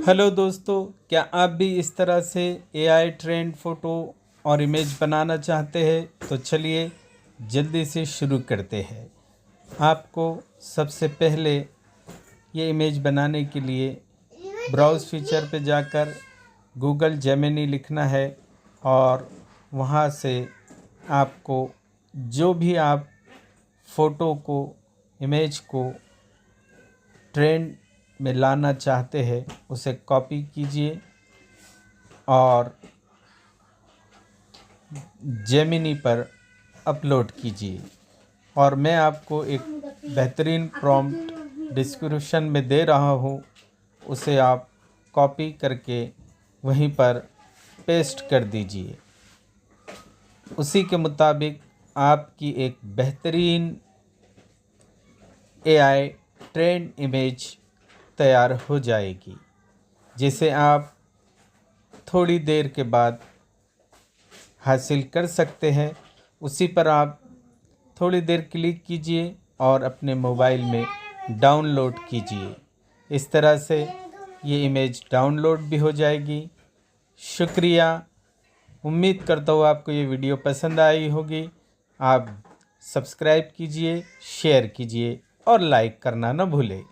Hello दोस्तों, क्या आप भी इस तरह से एआई ट्रेंड फ़ोटो और इमेज बनाना चाहते हैं? तो चलिए जल्दी से शुरू करते हैं। आपको सबसे पहले ये इमेज बनाने के लिए ब्राउज़ फीचर पे जाकर गूगल जेमिनी लिखना है और वहाँ से आपको जो भी आप फ़ोटो को, इमेज को ट्रेंड में लाना चाहते हैं उसे कॉपी कीजिए और जेमिनी पर अपलोड कीजिए। और मैं आपको एक बेहतरीन प्रॉम्प्ट डिस्क्रिप्शन में दे रहा हूँ, उसे आप कॉपी करके वहीं पर पेस्ट कर दीजिए। उसी के मुताबिक आपकी एक बेहतरीन एआई ट्रेंड इमेज तैयार हो जाएगी, जिसे आप थोड़ी देर के बाद हासिल कर सकते हैं। उसी पर आप थोड़ी देर क्लिक कीजिए और अपने मोबाइल में डाउनलोड कीजिए। इस तरह से ये इमेज डाउनलोड भी हो जाएगी। शुक्रिया। उम्मीद करता हूँ आपको ये वीडियो पसंद आई होगी। आप सब्सक्राइब कीजिए, शेयर कीजिए और लाइक करना न भूलें।